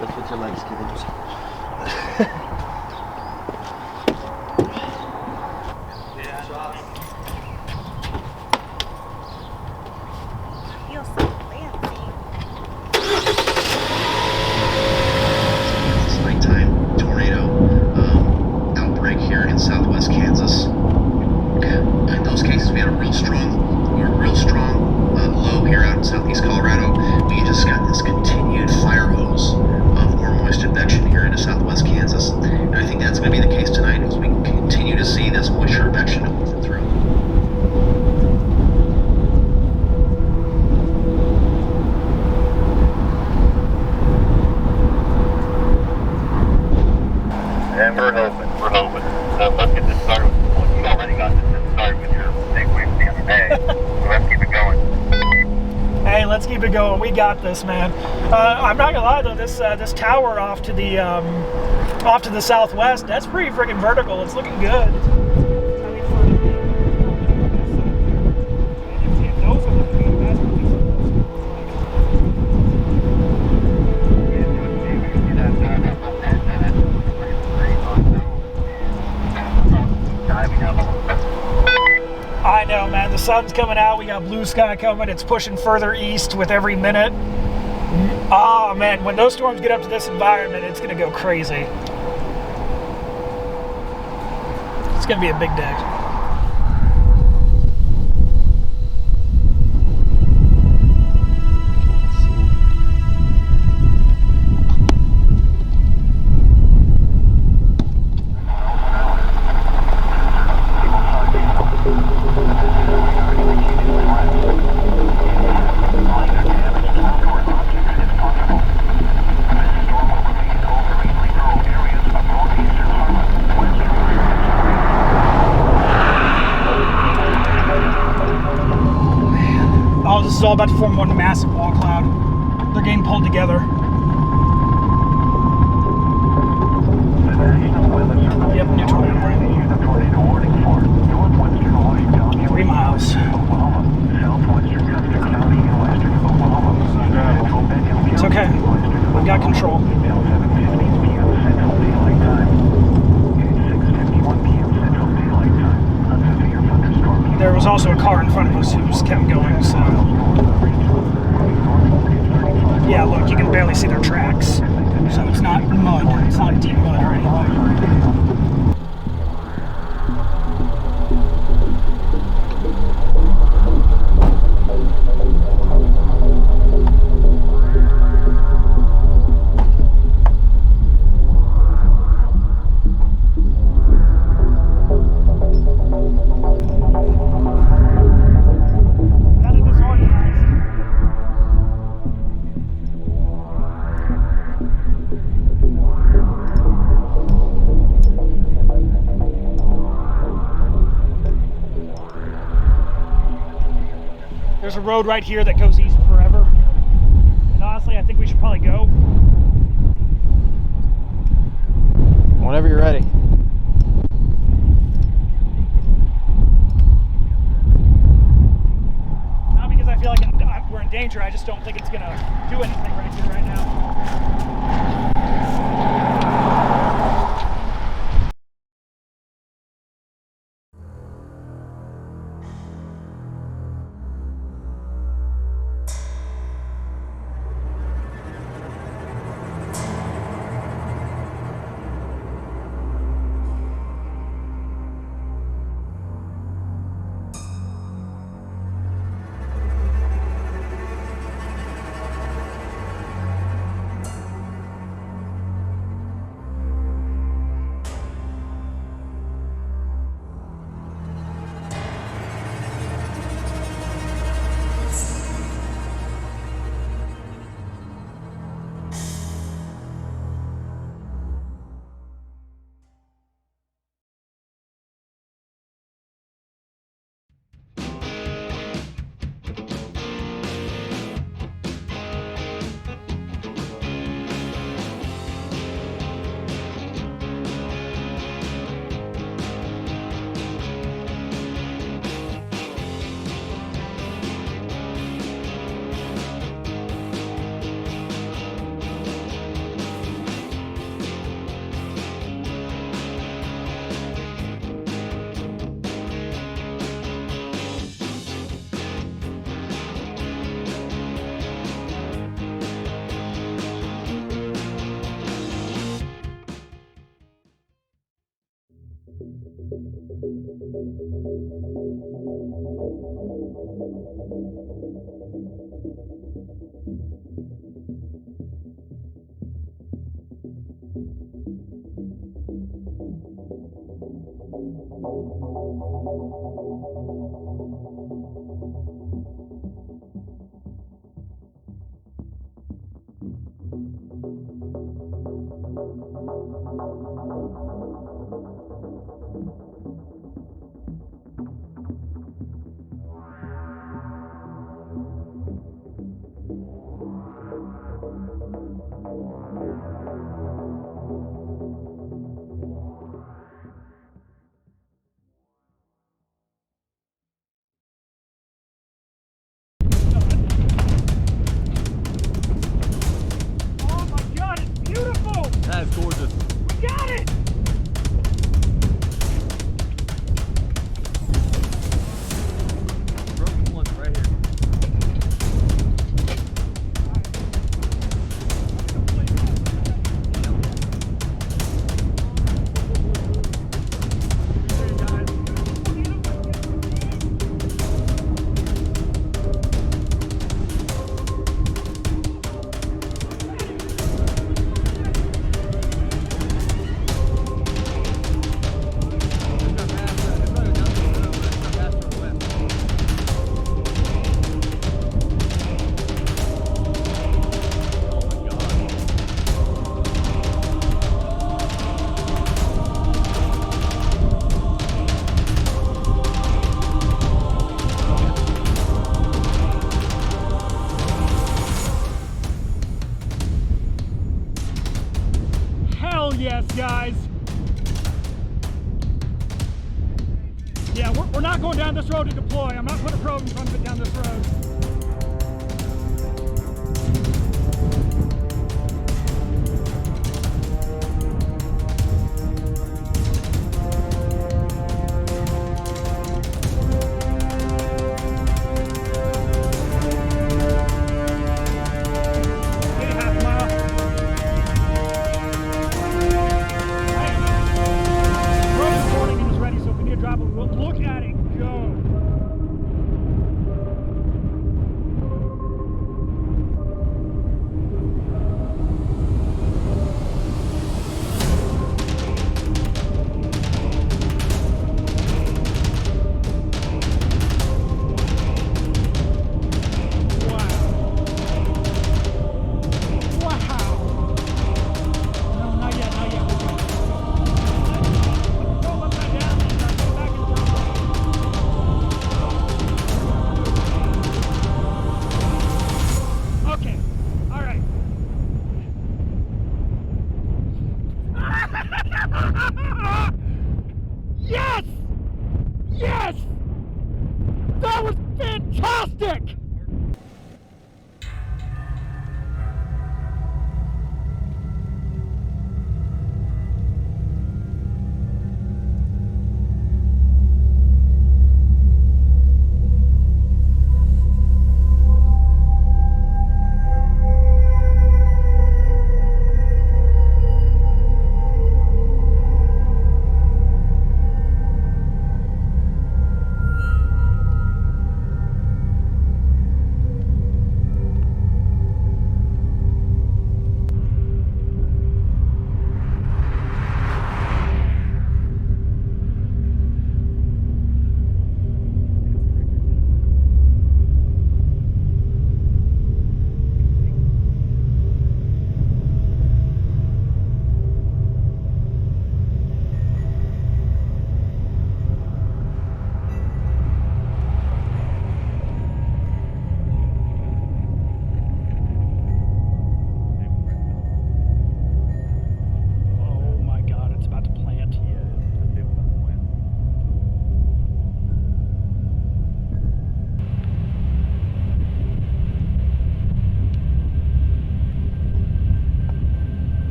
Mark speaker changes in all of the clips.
Speaker 1: That's what your legs give us.
Speaker 2: Feels so fancy.
Speaker 3: It's nighttime tornado outbreak here in southwest Kansas. In those cases, we had a real strong low here out in southeast Colorado. We just got this continued fire hose of more moist advection here into southwest Kansas. And I think that's going to be the case tonight as we continue to see this moisture advection moving through.
Speaker 4: And we're hoping. So let's get this started. Well, you already got this started with your big wave the other day. So let's keep it going.
Speaker 5: Hey, let's keep it going. We got this, man. I'm not gonna lie though, this tower off to the southwest, that's pretty freaking vertical. It's looking good. I know, man. The sun's coming out. We got blue sky coming. It's pushing further east with every minute. Oh, man. When those storms get up to this environment, it's going to go crazy. It's going to be a big day. This is all about to form one massive wall cloud. They're getting pulled together. Yep, new tornado warning. 3 miles. It's okay. We've got control. There was also a car in front of us who just kept going, so... Yeah, look, you can barely see their tracks. So it's not mud. It's not deep mud or anything. There's a road right here that goes east forever. And honestly, I think we should probably go.
Speaker 1: Whenever you're ready.
Speaker 5: Not because I feel like we're in danger, I just don't think it's going to do anything right here, right now. guys. Yeah, we're not going down this road to deploy. I'm not putting a probe in front of it down this road. Look at it go.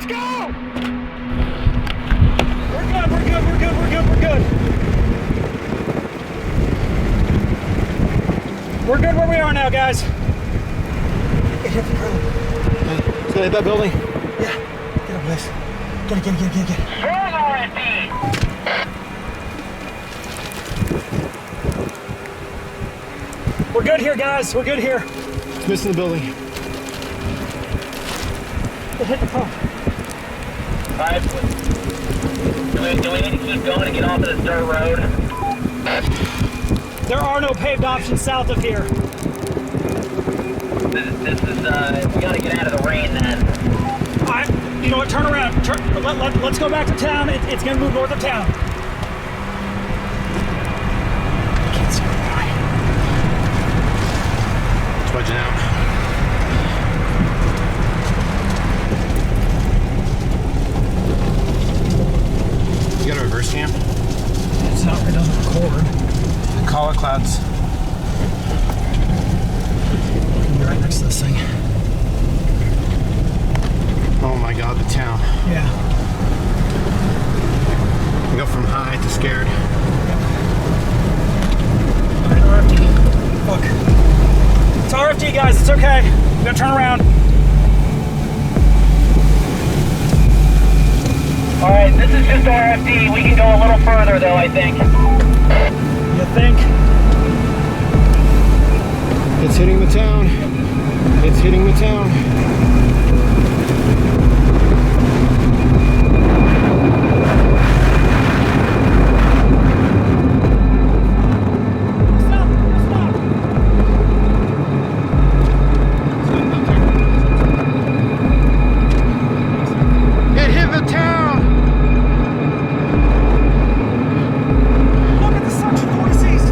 Speaker 5: Let's go! We're good, we're good, we're good, we're good, we're good. We're good where we are now, guys. It hit the ground.
Speaker 1: It's gonna hit that building.
Speaker 5: Yeah, get up, guys. Get it.
Speaker 4: Strong RFD!
Speaker 5: We're good here, guys. We're good here.
Speaker 1: It's missing the building.
Speaker 5: It hit the pump.
Speaker 4: Alright, do we need to keep going and get off of this dirt road?
Speaker 5: There are no paved options south of here.
Speaker 4: This is, we gotta get out of the rain then.
Speaker 5: You know what? Turn around. Let's go back to town. It's gonna move north of town. I can't see where we're going.
Speaker 1: Smudging out. You got a reverse cam?
Speaker 5: It's not. It doesn't record.
Speaker 1: Call it clouds.
Speaker 5: You're right next to this thing.
Speaker 1: Oh my god, the town.
Speaker 5: Yeah.
Speaker 1: You go from high to scared.
Speaker 5: Alright, RFD. Look. It's RFD, guys. It's okay. We gotta turn around.
Speaker 4: Alright, this is just RFD. We can go a little further though, I think.
Speaker 5: You think?
Speaker 1: It's hitting the town. It's hitting the town. It hit the town.
Speaker 5: Look at the suction vortices.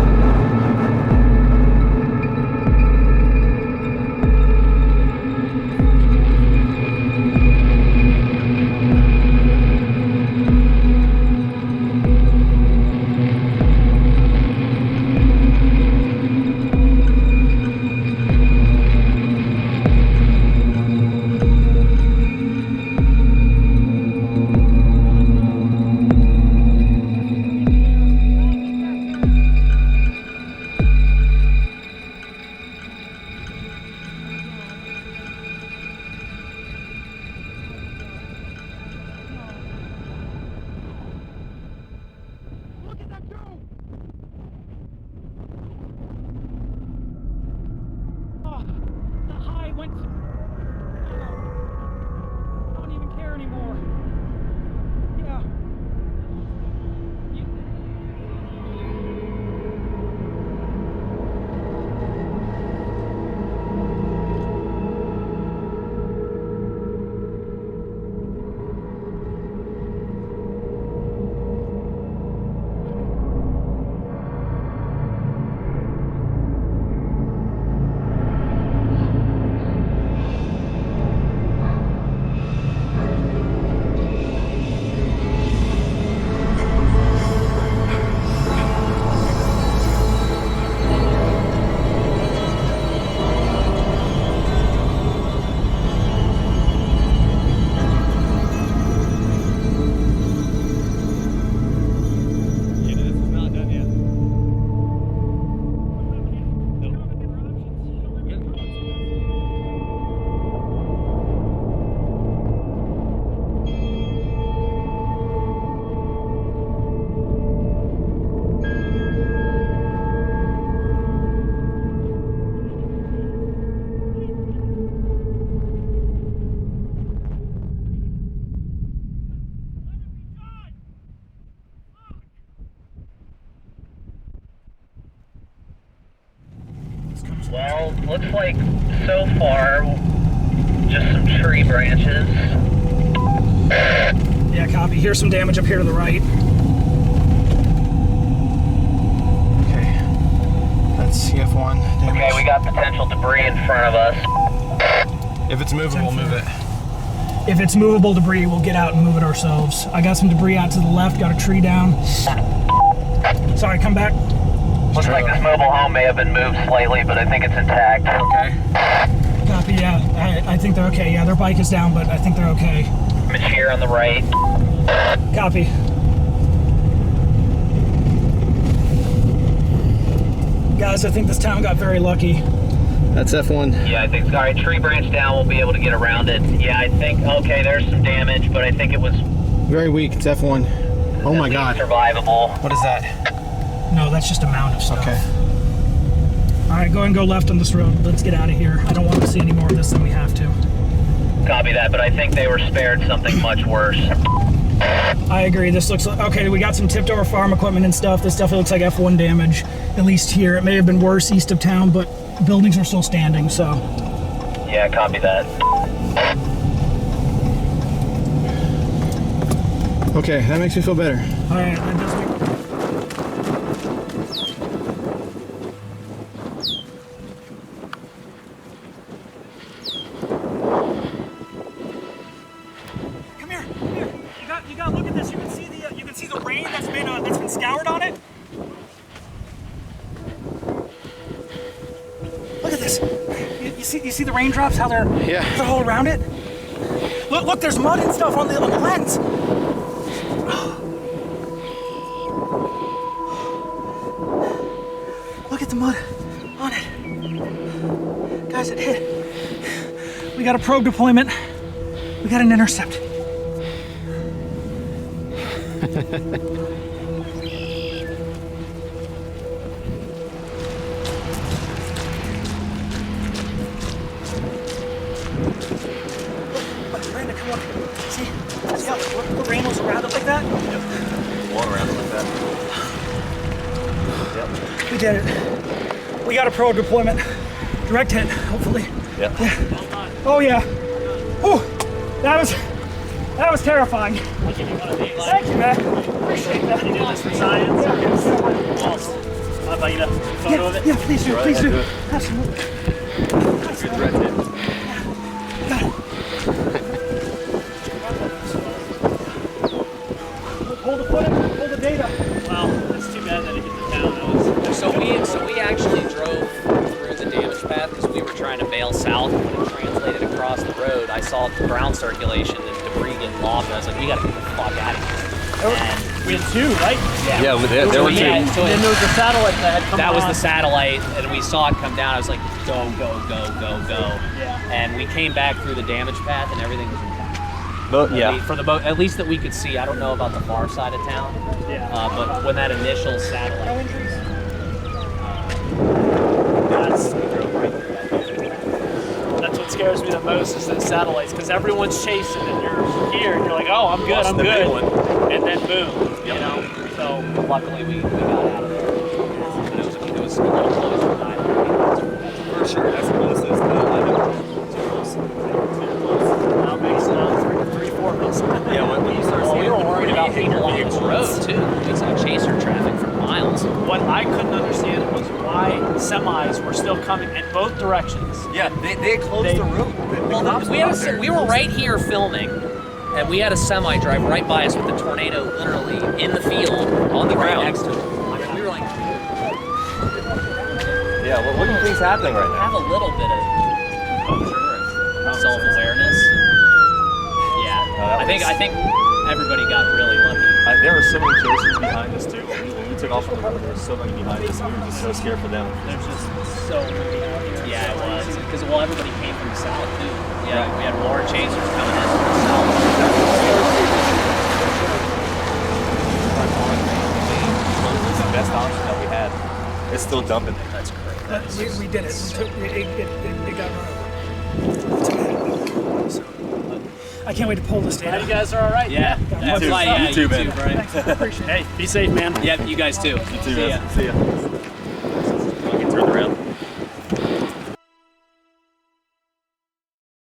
Speaker 5: The high went. I don't even care anymore. Yeah.
Speaker 4: Well, looks like so far just some tree branches.
Speaker 5: Yeah, copy. Here's some damage up here to the right.
Speaker 1: Okay. That's CF1 damage.
Speaker 4: Okay, we got potential debris in front of us.
Speaker 1: If it's moving, we'll move it.
Speaker 5: If it's movable debris, we'll get out and move it ourselves. I got some debris out to the left, got a tree down. Sorry, come back.
Speaker 4: Looks like this mobile home may have been moved slightly, but I think it's intact.
Speaker 1: Okay.
Speaker 5: Copy, yeah. I think they're okay. Yeah, their bike is down, but I think they're okay.
Speaker 4: Damage here on the right.
Speaker 5: Copy. Guys, I think this town got very lucky.
Speaker 1: That's F1.
Speaker 4: Yeah, I think, all right, tree branch down, we'll be able to get around it. Yeah, I think, okay, there's some damage, but I think it was
Speaker 1: Very weak. It's F1. Oh my God.
Speaker 4: survivable.
Speaker 1: What is that?
Speaker 5: No, that's just a mound of stuff.
Speaker 1: Okay.
Speaker 5: All right, go and go left on this road. Let's get out of here. I don't want to see any more of this than we have to.
Speaker 4: Copy that, but I think they were spared something much worse.
Speaker 5: I agree. This looks like, okay, we got some tipped over farm equipment and stuff. This definitely looks like F1 damage, at least here. It may have been worse east of town, but buildings are still standing, so.
Speaker 4: Yeah, copy that.
Speaker 1: Okay, that makes me feel better.
Speaker 5: All right, that does make... Come here, come here. You got to look at this. You can see the rain that's been scoured on it. Look at this. You see the raindrops? How they're all around it. Look, there's mud and stuff on the lens. Look at the mud on it. Guys, it hit. We got a probe deployment. We got an intercept. Brandon, come on. See how the rain was around it like that?
Speaker 1: Yep. Water around it like that. Yep.
Speaker 5: We did it. We got a probe deployment. Direct hit, hopefully.
Speaker 1: Yep.
Speaker 5: Yeah. Oh yeah. Ooh, that was terrifying.
Speaker 6: I'll give you one of these.
Speaker 5: Thank you, man. Appreciate that.
Speaker 6: You do this for science? I'd like you to photo of it.
Speaker 5: Yeah, please do, please do.
Speaker 1: do it.
Speaker 5: Absolutely.
Speaker 1: Good direct hit.
Speaker 5: Got it. Hold the footage, hold the data.
Speaker 6: Well, it's too bad that it hit the town.
Speaker 7: So we actually drove through the damage path because we were trying to bail south. When it translated across the road, I saw ground circulation and debris getting lost. And I was like, we gotta get the fuck out of here. And
Speaker 6: We had two, right?
Speaker 1: Yeah, there were two.
Speaker 7: yeah, so
Speaker 6: And then there was a satellite that had come
Speaker 7: that was
Speaker 6: on.
Speaker 7: the satellite, and we saw it come down. I was like, go, go, go, go, go.
Speaker 6: Yeah.
Speaker 7: And we came back through the damage path, and everything was intact.
Speaker 1: But yeah.
Speaker 7: For the boat, at least that we could see. I don't know about the far side of town.
Speaker 6: Yeah.
Speaker 7: But when that initial satellite.
Speaker 6: That's what scares me the most is the satellites, because everyone's chasing and you're here and you're like, oh, I'm good,
Speaker 1: Lost
Speaker 6: I'm
Speaker 1: the big
Speaker 6: good.
Speaker 1: one.
Speaker 6: And then boom, you know. So
Speaker 7: Luckily, we got out of there. But it was a little close for 9.
Speaker 1: For sure, that's the closest. I know.
Speaker 6: now it makes now 3-4 of us.
Speaker 1: Yeah, when you start
Speaker 7: Well,
Speaker 1: seeing
Speaker 7: we were worried about
Speaker 1: hitting
Speaker 7: people
Speaker 1: your
Speaker 7: on this
Speaker 1: vehicles.
Speaker 7: road too. We saw chaser traffic for miles.
Speaker 6: What I couldn't understand was why semis were still coming in both directions.
Speaker 1: Yeah, they closed the road.
Speaker 7: Well, we were right here filming, and we had a semi drive right by us with the tornado literally in the field on the ground next to it. I mean, we were like,
Speaker 1: Yeah, what do you think's happening right now?
Speaker 7: have a little bit of composure and self-awareness. Yeah, I think everybody got really lucky.
Speaker 8: There were so many chasers behind us too. When we took off from the road, there were so many behind us, and we were just so scared for them.
Speaker 7: There's just so many out here. Yeah, it was. Because, well, everybody came from the south, too. Yeah, we had more chasers coming in from the south.
Speaker 8: It was the best option that we had. It's still dumping.
Speaker 7: That's great.
Speaker 5: We did it. It got run over. So, I can't wait to pull this
Speaker 6: Glad you
Speaker 5: data.
Speaker 6: guys are all right.
Speaker 7: Yeah.
Speaker 5: You
Speaker 7: That's why,
Speaker 8: You too, man.
Speaker 7: right?
Speaker 5: Thanks, I appreciate it.
Speaker 6: Hey, be safe, man.
Speaker 7: Yep, you guys too.
Speaker 8: You too,
Speaker 7: See ya.
Speaker 8: man. See ya.